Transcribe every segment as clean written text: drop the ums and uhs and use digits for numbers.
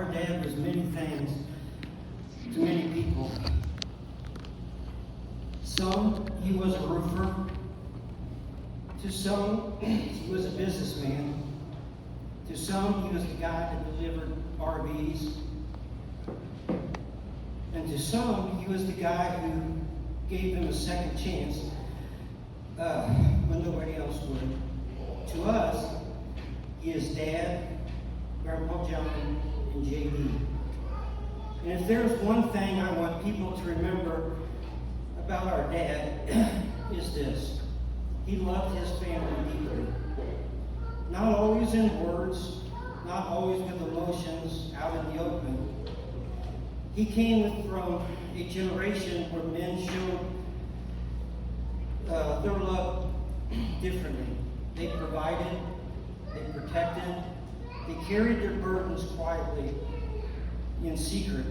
Our dad was many things to many people. Some, he was a roofer. To some, he was a businessman. To some, he was the guy that delivered RVs. And to some, he was the guy who gave them a second chance when nobody else would. To us, he is Dad, Grandpa John, and J.D. And if there's one thing I want people to remember about our dad, is this. He loved his family deeply. Not always in words, not always with emotions out in the open. He came from a generation where men showed their love differently. They provided, they protected, they carried their burdens quietly, in secret.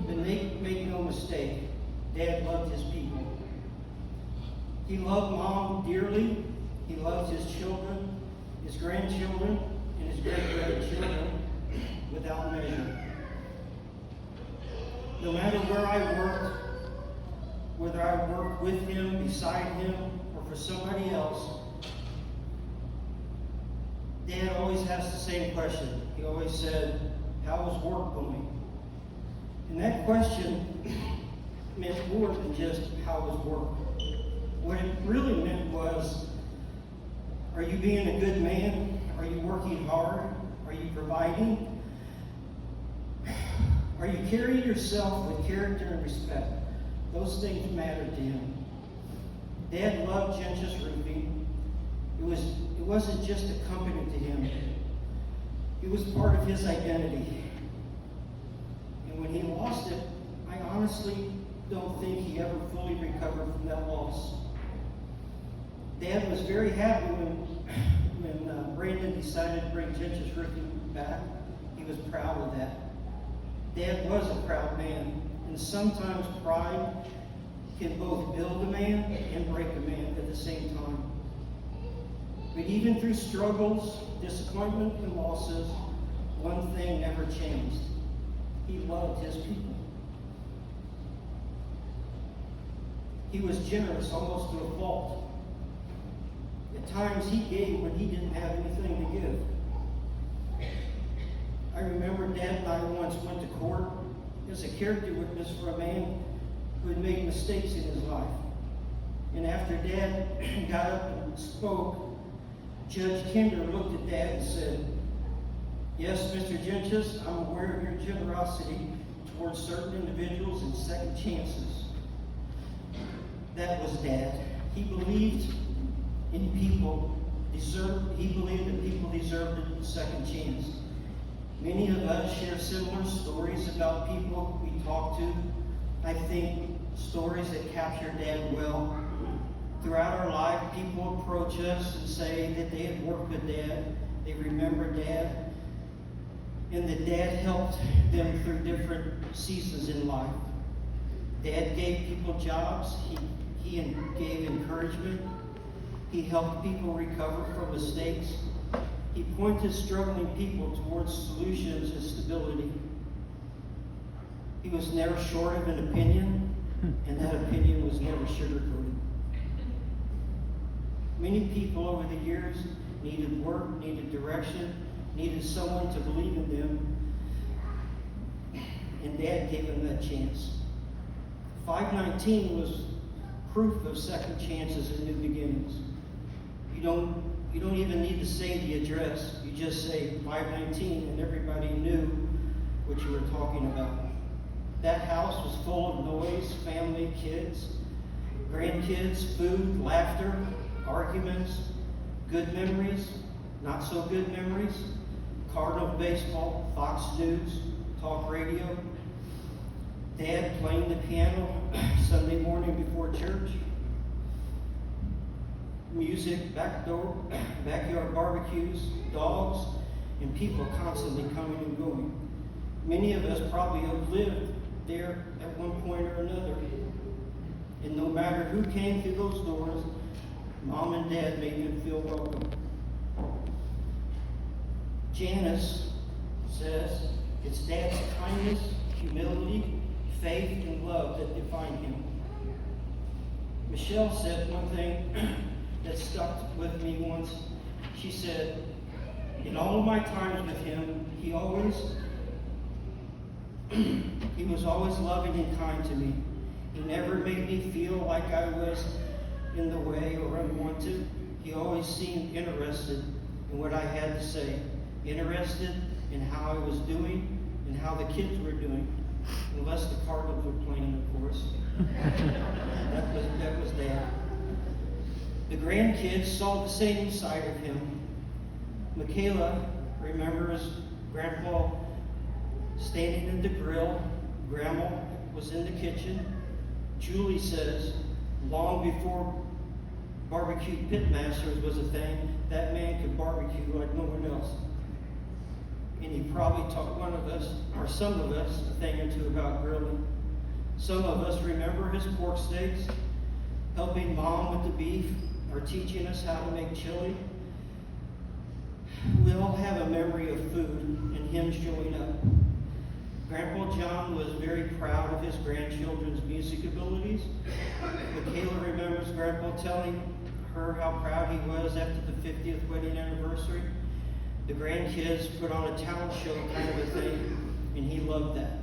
But make no mistake, Dad loved his people. He loved Mom dearly. He loved his children, his grandchildren, and his great-grandchildren without measure. No matter where I worked, whether I worked with him, beside him, or for somebody else, Dad always asked the same question. He always said, "How is work going?" And that question meant more than just how was work. What it really meant was, are you being a good man? Are you working hard? Are you providing? Are you carrying yourself with character and respect? Those things mattered to him. Dad loved Gentges roofing. It wasn't just a company to him. It was part of his identity. And when he lost it, I honestly don't think he ever fully recovered from that loss. Dad was very happy when Brandon decided to bring Gentges roofing back. He was proud of that. Dad was a proud man, and sometimes pride can both build a man and break a man at the same time. But even through struggles, disappointment, and losses, one thing never changed. He loved his people. He was generous almost to a fault. At times he gave when he didn't have anything to give. I remember Dad and I once went to court as a character witness for a man who had made mistakes in his life. And after Dad got up and spoke, Judge Kinder looked at Dad and said, "Yes, Mr. Gentges, I'm aware of your generosity towards certain individuals and second chances." That was Dad. He believed in people he believed that people deserved a second chance. Many of us share similar stories about people we talk to. I think stories that capture Dad well. Throughout our life, people approach us and say that they had worked with Dad, they remember Dad, and that Dad helped them through different seasons in life. Dad gave people jobs, he gave encouragement, he helped people recover from mistakes, he pointed struggling people towards solutions and stability. He was never short of an opinion, and that opinion was never sugarcoated. Many people over the years needed work, needed direction, needed someone to believe in them, and Dad gave them that chance. 519 was proof of second chances and new beginnings. You don't even need to say the address. You just say 519 and everybody knew what you were talking about. That house was full of noise, family, kids, grandkids, food, laughter, arguments, good memories, not so good memories, Cardinal baseball, Fox News, talk radio, Dad playing the piano Sunday morning before church, music, backyard barbecues, dogs, and people constantly coming and going. Many of us probably have lived there at one point or another. And no matter who came through those doors, Mom and Dad made them feel welcome. Janice says, It's Dad's kindness, humility, faith, and love that define him. Michelle said one thing that stuck with me once. She said, in all of my times with him, he was always loving and kind to me. He never made me feel like I was in the way or unwanted. He always seemed interested in what I had to say, interested in how I was doing and how the kids were doing, unless the Cardinals were playing, of course. that was Dad. The grandkids saw the same side of him. Michaela remembers Grandpa standing at the grill. Grandma was in the kitchen. Julie says, long before barbecue pitmasters was a thing, that man could barbecue like no one else. And he probably taught one of us, or some of us, a thing or two about grilling. Some of us remember his pork steaks, helping Mom with the beef, or teaching us how to make chili. We all have a memory of food and him showing up. Grandpa John was very proud of his grandchildren's music abilities. Michaela remembers Grandpa telling her how proud he was after the 50th wedding anniversary. The grandkids put on a talent show kind of a thing, and he loved that.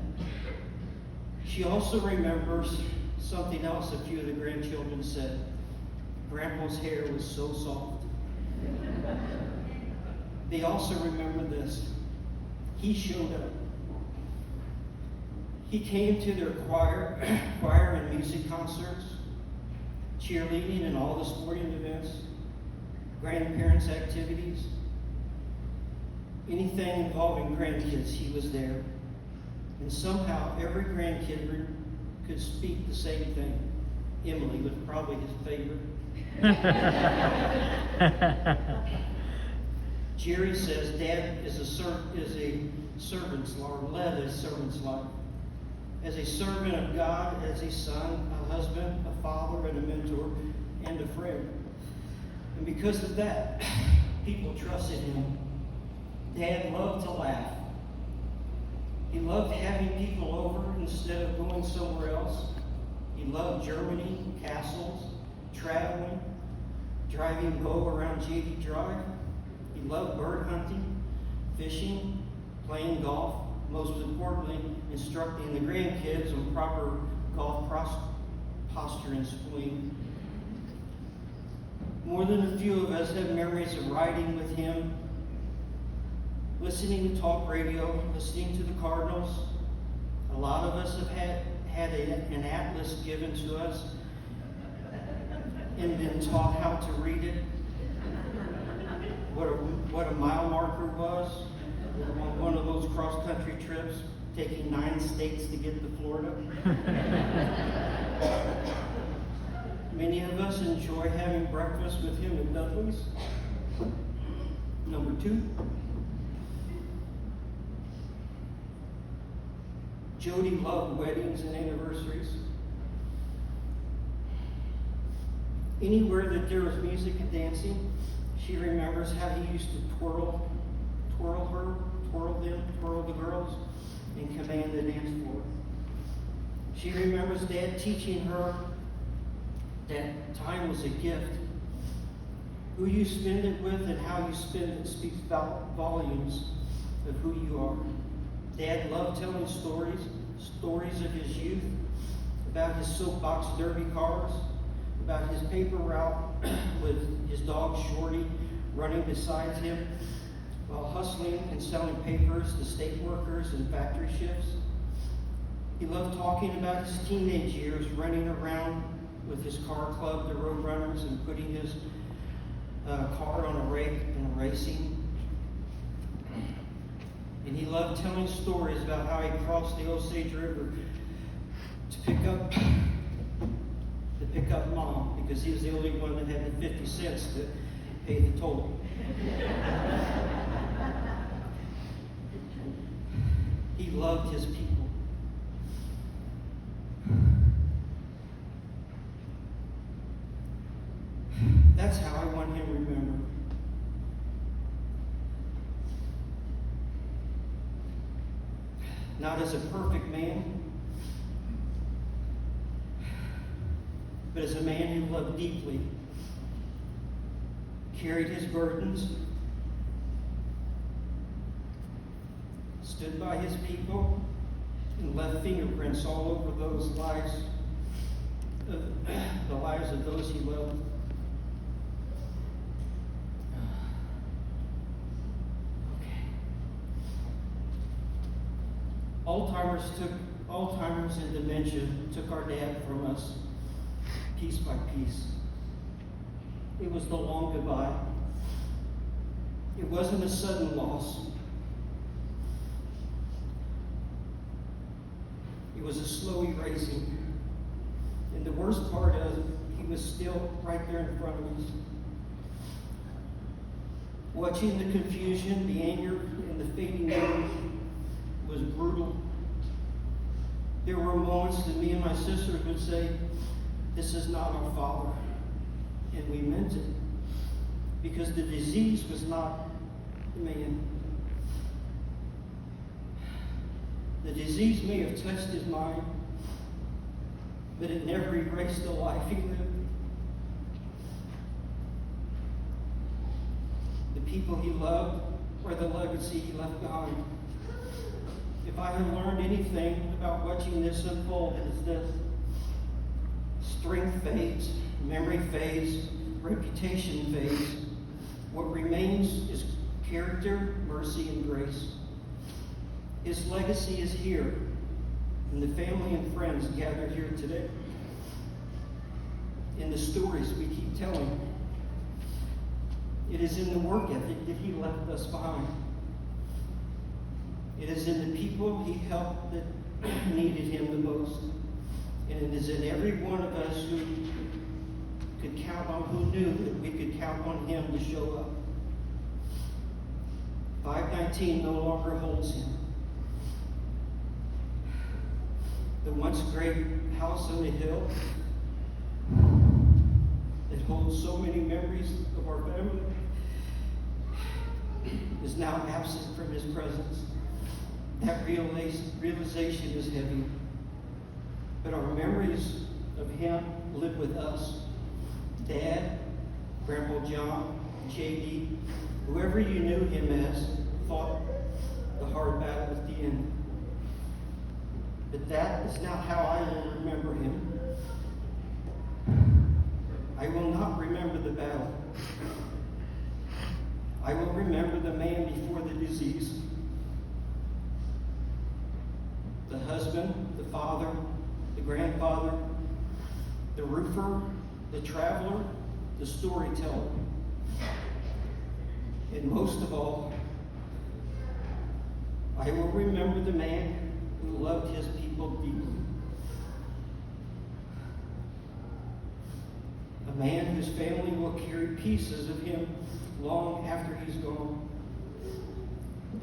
She also remembers something else a few of the grandchildren said. Grandpa's hair was so soft. They also remember this. He showed up. He came to their choir and music concerts, cheerleading and all the sporting events, grandparents' activities. Anything involving grandkids, he was there. And somehow every grandkid could speak the same thing. Emily was probably his favorite. Jerry says Dad is a servant's life, led a servant's life. As a servant of God, as a son, a husband, a father, and a mentor, and a friend. And because of that, people trusted him. Dad loved to laugh. He loved having people over instead of going somewhere else. He loved Germany, castles, traveling, driving Bo around JD Drive. He loved bird hunting, fishing, playing golf, most importantly, instructing the grandkids on proper golf posture and swing. More than a few of us have memories of riding with him, listening to talk radio, listening to the Cardinals. A lot of us have had an atlas given to us and been taught how to read it. What a mile marker was. On one of those cross-country trips, taking 9 states to get to Florida. Many of us enjoy having breakfast with him at Dudley's. Number 2. Jody loved weddings and anniversaries. Anywhere that there was music and dancing, she remembers how he used to twirl the girls, and command the dance floor. She remembers Dad teaching her that time was a gift. Who you spend it with and how you spend it speaks volumes of who you are. Dad loved telling stories of his youth, about his soapbox derby cars, about his paper route with his dog Shorty running beside him while hustling and selling papers to state workers and factory shifts. He loved talking about his teenage years, running around with his car club, the Roadrunners, and putting his car on a rake and racing. And he loved telling stories about how he crossed the Osage River to pick up Mom, because he was the only one that had the 50 cents to pay the toll. He loved his people. That's how I want him remembered. not as a perfect man, but as a man who loved deeply, carried his burdens, stood by his people, and left fingerprints all over those lives, the lives of those he loved. Alzheimer's and dementia took our dad from us piece by piece. It was the long goodbye. It wasn't a sudden loss. It was a slow erasing. And the worst part is, he was still right there in front of us. Watching the confusion, the anger, and the fading memory was brutal. There were moments that me and my sisters would say, "This is not our father." And we meant it. Because the disease was not the man. The disease may have touched his mind, but it never erased the life he lived. The people he loved or the legacy he left behind. If I have learned anything about watching this unfold, it is this: strength fades, memory fades, reputation fades. What remains is character, mercy, and grace. His legacy is here, in the family and friends gathered here today, in the stories we keep telling. It is in the work ethic that he left us behind. It is in the people he helped that needed him the most. And it is in every one of us who could count on, who knew that we could count on him to show up. 519 no longer holds him. The once great house on the hill that holds so many memories of our family is now absent from his presence. That realization is heavy. But our memories of him live with us. Dad, Grandpa John, J.D., whoever you knew him as, fought the hard battle at the end. But that is not how I will remember him. I will not remember the battle. I will remember the man before the disease. The husband, the father, the grandfather, the roofer, the traveler, the storyteller. And most of all, I will remember the man who loved his people deeply. A man whose family will carry pieces of him long after he's gone.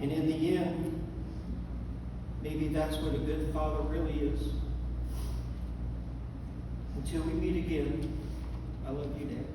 And in the end, maybe that's what a good father really is. Until we meet again, I love you, Dad.